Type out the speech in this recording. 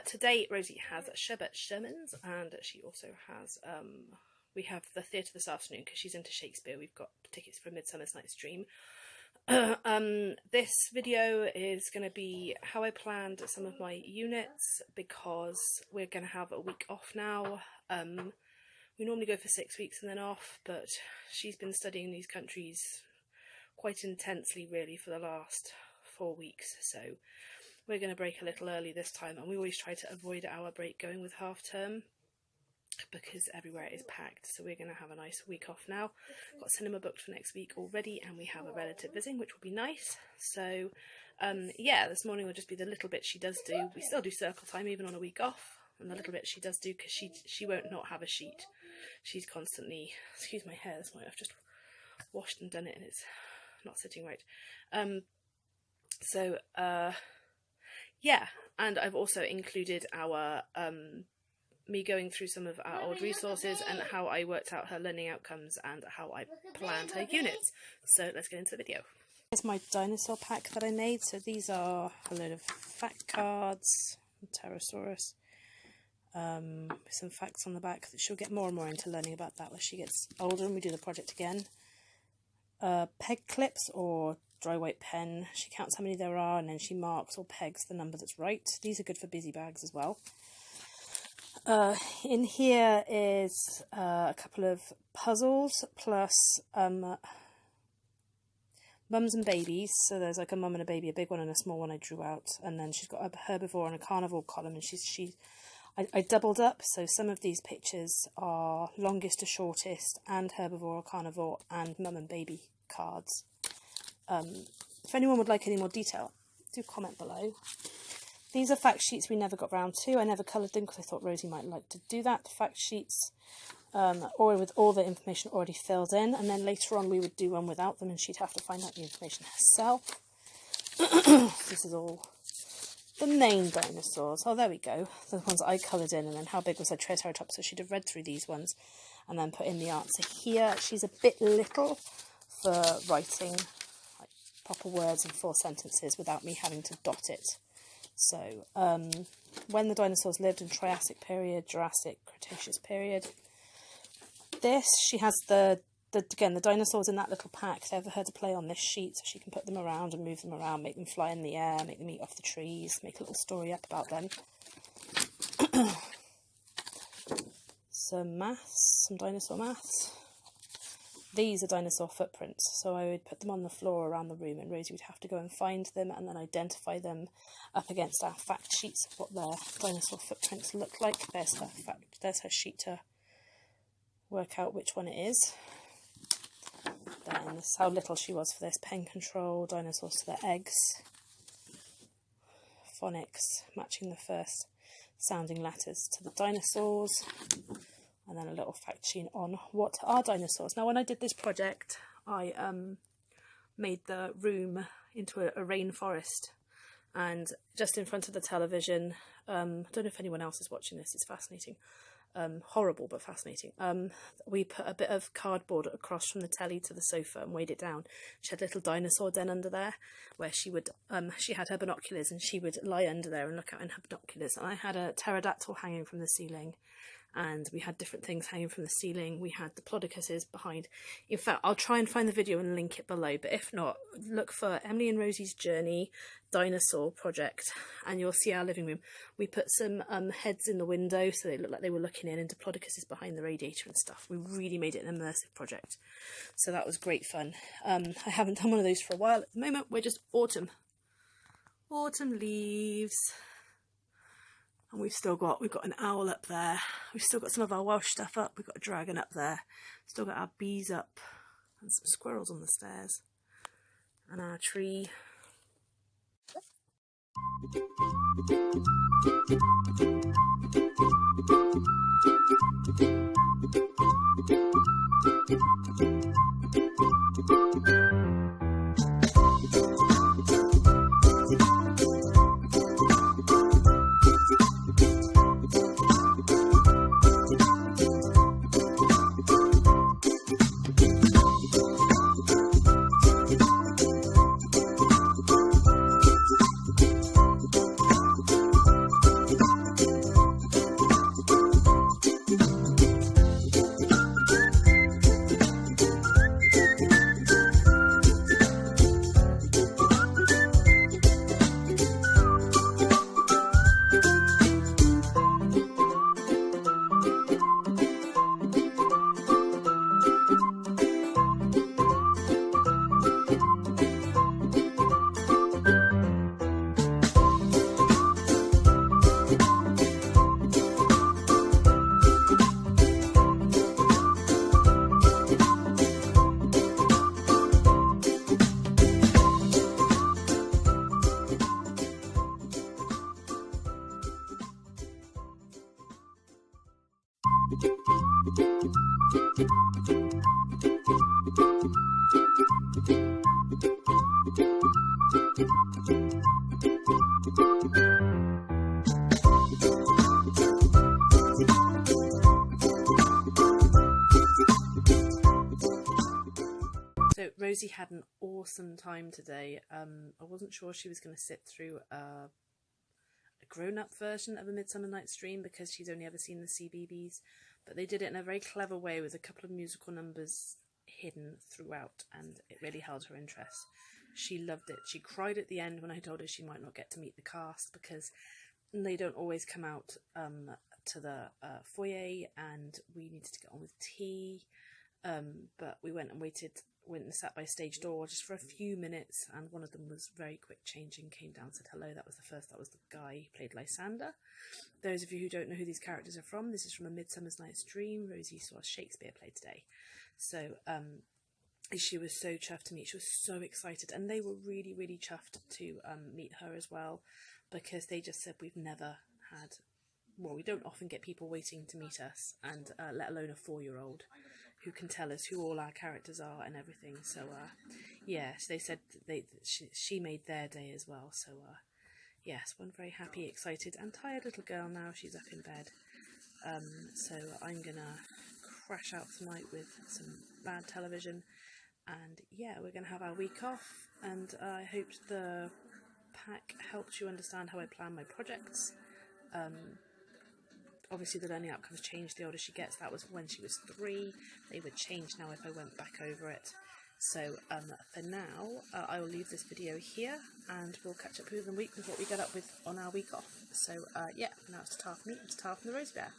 Today Rosie has Sherbet Sherman's, and she also has, we have the theatre this afternoon because she's into Shakespeare. We've got tickets for Midsummer's Night's Dream. This video is going to be how I planned some of my units, because we're going to have a week off now. We normally go for 6 weeks and then off, but she's been studying these countries quite intensely really for the last 4 weeks, so we're going to break a little early this time, and we always try to avoid our break going with half term because everywhere is packed, so we're going to have a nice week off now. Got cinema booked for next week already, and we have a relative visiting, which will be nice. So yeah, this morning will just be the little bit she does do. We still do circle time even on a week off, and the little bit she does do, because she won't not have a sheet. She's constantly, excuse my hair this morning, I've just washed and done it and it's not sitting right. Yeah, and I've also included our me going through some of our old resources and how I worked out her learning outcomes and how I planned her units. So let's get into the video. Here's my dinosaur pack that I made. So these are a load of fact cards, Pterosaurus, with some facts on the back. She'll get more and more into learning about that as she gets older and we do the project again. Peg clips or dry white pen. She counts how many there are and then she marks or pegs the number that's right. These are good for busy bags as well. In here is a couple of puzzles plus mums and babies. So there's like a mum and a baby, a big one and a small one I drew out, and then she's got a herbivore and a carnivore column, and I doubled up, so some of these pictures are longest to shortest and herbivore or carnivore and mum and baby cards. If anyone would like any more detail, do comment below. These are fact sheets we never got round to. I never coloured them because I thought Rosie might like to do that. The fact sheets, or with all the information already filled in, and then later on we would do one without them and she'd have to find out the information herself. This is all the main dinosaurs. Oh, there we go. The ones I coloured in, and then how big was her Triceratops, so she'd have read through these ones and then put in the answer here. She's a bit little for writing like proper words in 4 sentences without me having to dot it. So, when the dinosaurs lived in Triassic period, Jurassic, Cretaceous period. This, she has again, the dinosaurs in that little pack. They're for her to play on this sheet, so she can put them around and move them around, make them fly in the air, make them eat off the trees, make a little story up about them. Some maths, some dinosaur maths. These are dinosaur footprints, so I would put them on the floor around the room and Rosie would have to go and find them and then identify them up against our fact sheets of what their dinosaur footprints look like. There's her sheet to work out which one it is. Then this is how little she was for this. Pen control, dinosaurs to their eggs, phonics, matching the first sounding letters to the dinosaurs. And then a little fact sheet on what are dinosaurs. Now, when I did this project, I made the room into a rainforest, and just in front of the television, I don't know if anyone else is watching this, it's fascinating, horrible but fascinating. We put a bit of cardboard across from the telly to the sofa and weighed it down. She had a little dinosaur den under there where she would, she had her binoculars and she would lie under there and look out in her binoculars. And I had a pterodactyl hanging from the ceiling, and we had different things hanging from the ceiling. We had the plodocuses behind. In fact, I'll try and find the video and link it below, but if not, look for Emily and Rosie's Journey Dinosaur Project and you'll see our living room. We put some heads in the window so they looked like they were looking in, and diplodocuses behind the radiator and stuff. We really made it an immersive project, so that was great fun. I haven't done one of those for a while. At the moment we're just autumn leaves. And we've got an owl up there. We've still got some of our Welsh stuff up. We've got a dragon up there. Still got our bees up. And some squirrels on the stairs. And our tree. So Rosie had an awesome time today. I wasn't sure she was going to sit through a grown-up version of A Midsummer Night's Dream because she's only ever seen the CBeebies, but they did it in a very clever way with a couple of musical numbers hidden throughout, and it really held her interest. She loved it. She cried at the end when I told her she might not get to meet the cast because they don't always come out to the foyer, and we needed to get on with tea. But we went and sat by stage door just for a few minutes, and one of them was very quick changing, came down, said hello. That was the guy who played Lysander. Those of you who don't know who these characters are from, this is from A Midsummer Night's Dream. Rosie saw a Shakespeare play today. So she was so chuffed to meet. She was so excited, and they were really, really chuffed to meet her as well, because they just said we don't often get people waiting to meet us, and let alone a 4-year-old who can tell us who all our characters are and everything. So yes, they said she made their day as well. So yes, one very happy, excited and tired little girl now. She's up in bed. So I'm gonna crash out tonight with some bad television, and yeah, we're gonna have our week off, and I hope the pack helped you understand how I plan my projects. Obviously the learning outcomes change the older she gets. That was when she was 3. They would change now if I went back over it. So for now, I will leave this video here, and we'll catch up with the week with what we get up with on our week off. So yeah, now it's time for me, it's time for the Rosie Bear.